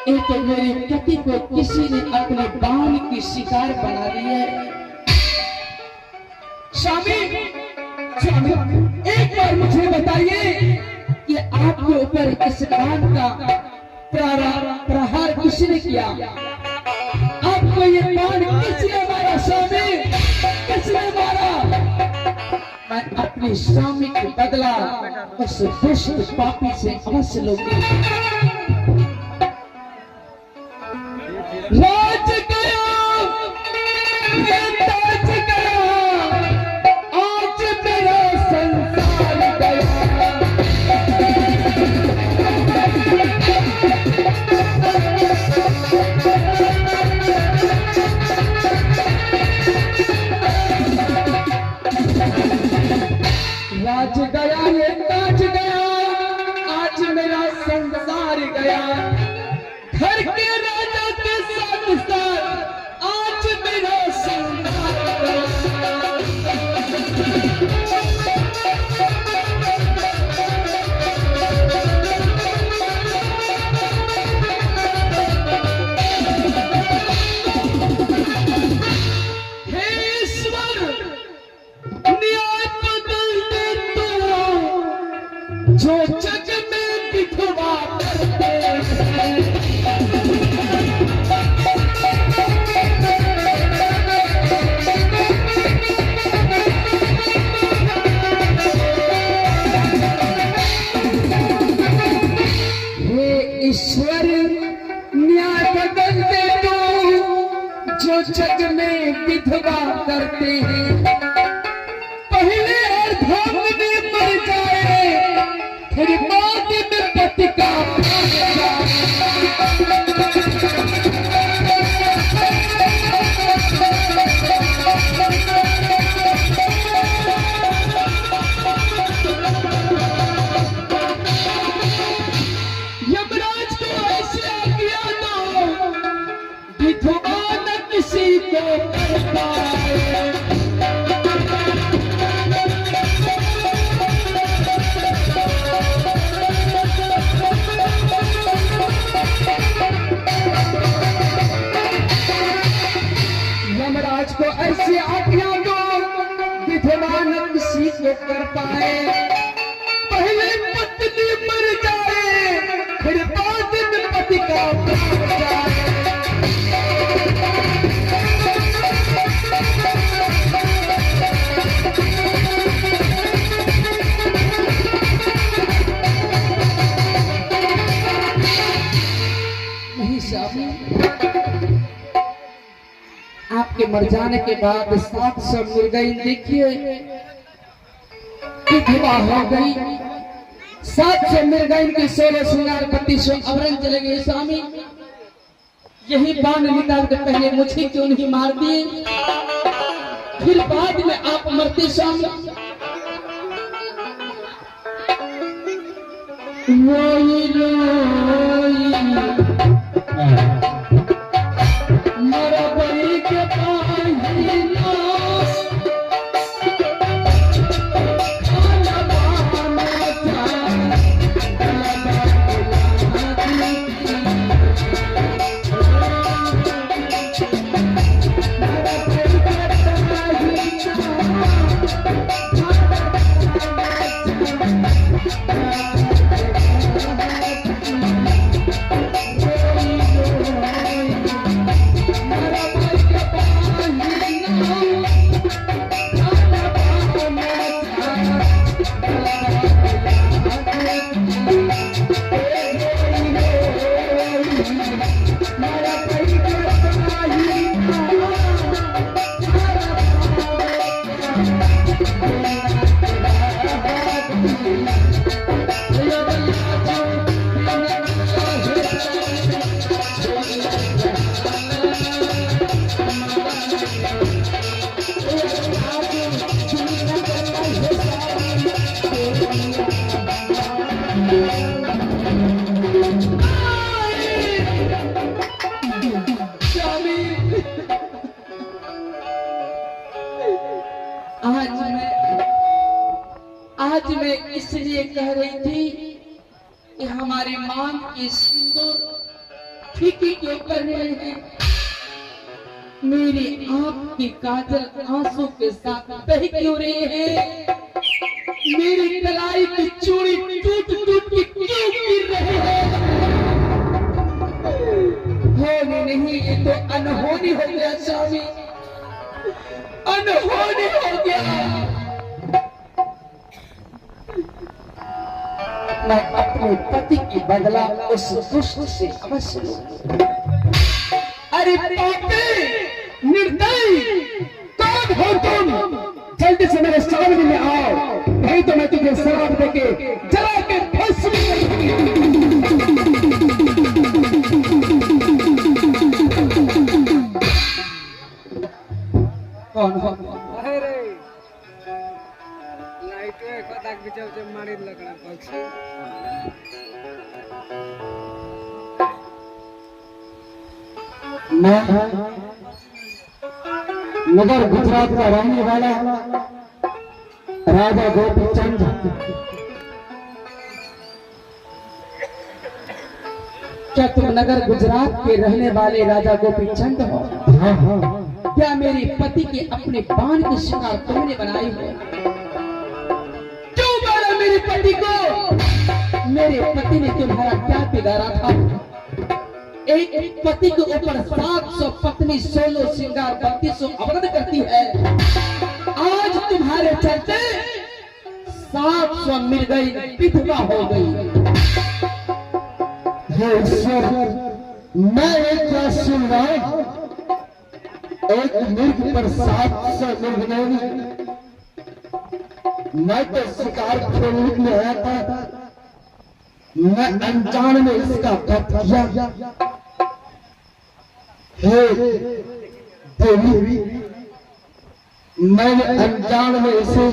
एक मेरी पति को किसी ने अपने बाण की शिकार बना दी है। स्वामी, स्वामी, एक बार मुझे बताइए कि आपके ऊपर इस बाण का प्रहार किसने किया? आपको ये बाण किसने मारा? स्वामी, किसने मारा? मैं अपने स्वामी को बदला उस दुष्ट पापी से अवश्य लूंगी। राज गया, ताज गया, आज मेरा संसार गया। राज गया, ये ताज गया, आज मेरा संसार गया। घर के राजा के साथ आज मेरा संसार हे ईश्वर, न्याय बदल दे तो जो जग में बिखवा करते हैं। ईश्वर, न्याय बदल दे तो जो जग में विधवा करते हैं। पहले अर्धांग में मर जाए, फिर बाद में पति का किसी को करता है। यमराज को ऐसी आज्ञा दो, विधवा न किसी को कर पाए। पहले पत्नी मर जाए, फिर बाद में पति का मर जाए। आपके मर जाने के बाद 700 मृगई देखिए विधवा हो गई। 700 मृगई के 16 श्रृंगार 32 अवरण चले गए। स्वामी, यही बाण निकाल कर पहले मुझे क्यों नहीं मार दिए, फिर बाद में आप मरते। स्वामी, रोई रोई मरा बड़ी के पाही नाश, खाना बाना था। आज मैं इसलिए कह रही थी कि हमारे मांग के सिंदूर फीकी क्यों कर रहे हैं। मेरी आंख की काजल आंसू के साथ बह क्यों रहे हैं। मेरी कलाई की चूड़ी टूट टूट के क्यों गिर रहे हैं। होने नहीं, ये तो अनहोनी हो गया स्वामी, अनहोनी हो गया। मैं अपने पति की बदला उस दुष्ट से अवश्य लूंगा। अरे पापी, निर्दयी, कौन हो तुम? जल्दी से मेरे सामने में आओ, नहीं तो मैं तुझे शराब देके जला के भस्म कर दूंगी। कौन हो? अरे लाइट में कदाक बिचाव से मारी लगना पक्षी। मैं नगर गुजरात का रहने वाला राजा गोपीचंद। क्या तुम नगर गुजरात के रहने वाले राजा गोपीचंद हो? हाँ हाँ। क्या मेरे पति के अपने बाण की शिकार तुमने बनाई हो? क्यों मारा मेरे पति को? मेरे पति ने तुम्हारा क्या बिगाड़ा था? एक पति के ऊपर 700 पत्नी 16 श्रृंगार 3200 अवरद करती है। आज तुम्हारे चलते 700 मृगई विधवा हो गई। हे ईश्वर, मैं एक क्या सुन रहा हूं? एक मृग पर 700 मृग नहीं। मैं तो शिकार खेलने में आया था, मैं अनजान में इसका वध किया। हे देवी, मैंने अनजान में इसे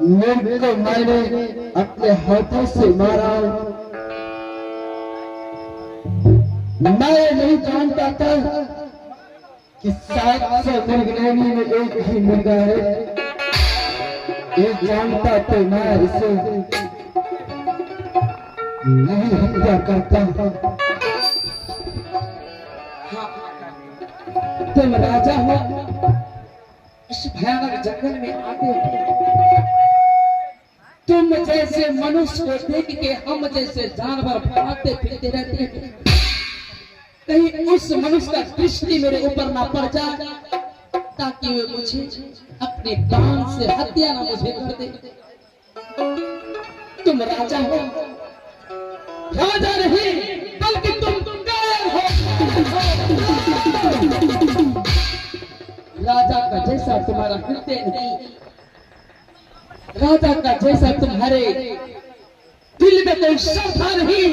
मृग को मैंने अपने हाथों से मारा। मैं नहीं जानता था कि 700 मृगनैनी में एक ही मुर्गा है। ये जानता तो मैं इसे नहीं हत्या करता। तुम राजा हो, इस भयानक जंगल में आते हो। तुम जैसे मनुष्य को देख के हम जैसे जानवर भागते फिरते रहते हैं। कहीं उस मनुष्य का दृष्टि मेरे ऊपर ना पड़ जाए, ताकि वे मुझे अपने बाण से हत्या ना मुझे कर दे। तुम राजा हो, राजा नहीं बल्कि तुम कायर हो। राजा का जैसा तुम्हारा हृदय नहीं, राजा का जैसा तुम्हारे दिल में कोई श्रद्धा नहीं।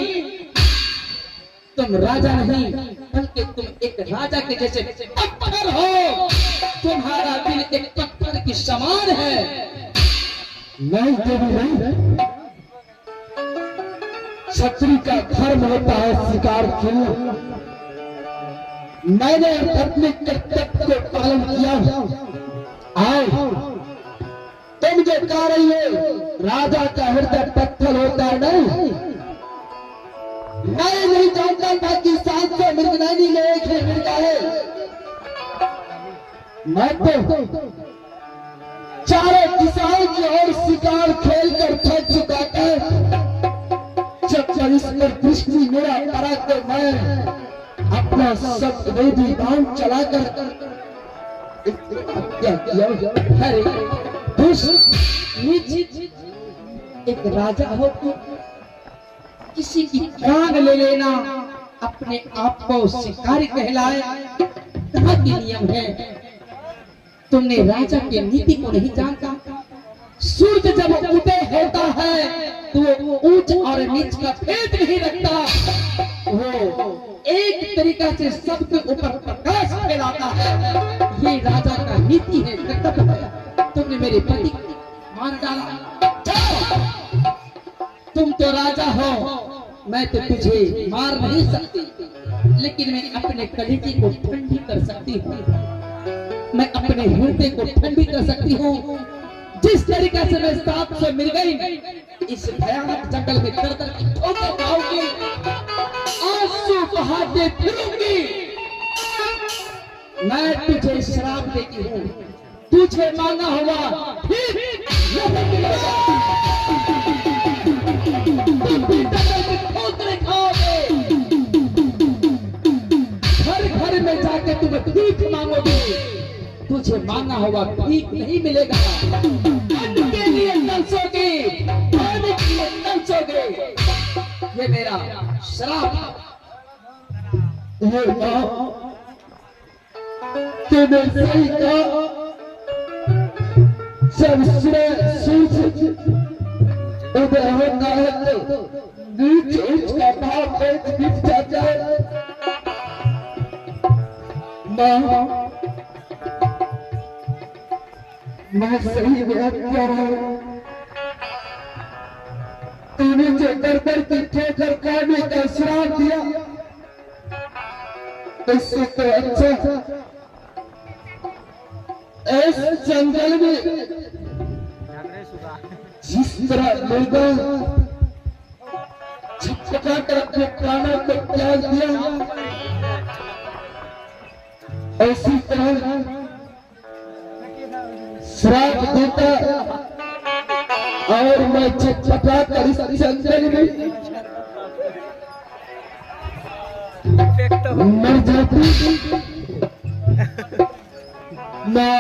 तुम राजा नहीं बल्कि तुम एक राजा के जैसे पत्थर हो। तुम्हारा दिल एक पत्थर की समान है। नहीं देवी नहीं, क्षत्रिय का धर्म होता है शिकार खेलना। मैंने अपने कर्तव्य को पालन किया। आओ, तुम जो कह रही हो राजा का हृदय पत्थर होता है, नहीं। मैं नहीं जानता था कि 700 मृगनैनी में एक ही मिर्गा है। मैं तो चारों दिशाओं की ओर शिकार खेल कर थक चुका था। जब इस पर दृष्टि मेरा पड़ा तो मैं अपना सब वेदी बाण चलाकर हत्या किया। अरे दुष्ट नीच, एक राजा हो तो किसी की जान ले लेना अपने आप को शिकारी कहलाए। कहाँ के नियम है? तुमने राजा की नीति को नहीं जानता। सूर्य जब उदय होता है तो वो ऊंच और नीच का भेद नहीं रखता। वो एक तरीका से सबके ऊपर प्रकाश फैलाता है। ये राजा का नीति है, कर्तव्य है। तुमने मेरे पति को मार डाला। जाओ, तुम तो राजा हो, मैं तो तुझे मार नहीं सकती, लेकिन मैं अपने कलेजे को ठंडी कर सकती हूँ। मैं अपने हृदय को ठंडी कर सकती हूँ। जिस तरीके से मैं सांप से मिल गई, इस भयानक जंगल में कर की ठोकर खाऊंगी, आंसू बहाते फिरूंगी। मैं तुझे श्राप देती हूँ, तुझे मांगा हुआ फिर नहीं मिलेगा। तुम भी जंगल में ठोकरें खाओगे, घर घर में जाके तुम भीख मांगोगे, तुझे मांगा हुआ भीख नहीं मिलेगा। अन्न के लिए तरसोगे, पानी के लिए तरसोगे, ये मेरा श्राप है। तूने सही कहा, जब सूरज उदय होता है तो नीच ऊंच का भाव मिट जाता है। मैं सही बात कर रहा हूँ। तूने जो दरबार की ठोकर खाने का श्राप दिया, इससे तो अच्छा इस जंगल में जिस तरह लोगों छटपटा कर अपने प्राणों को त्याग दिया, ऐसी तरह श्राप देता और मैं छटपटा कर इस जंगल में मर जाती। मैं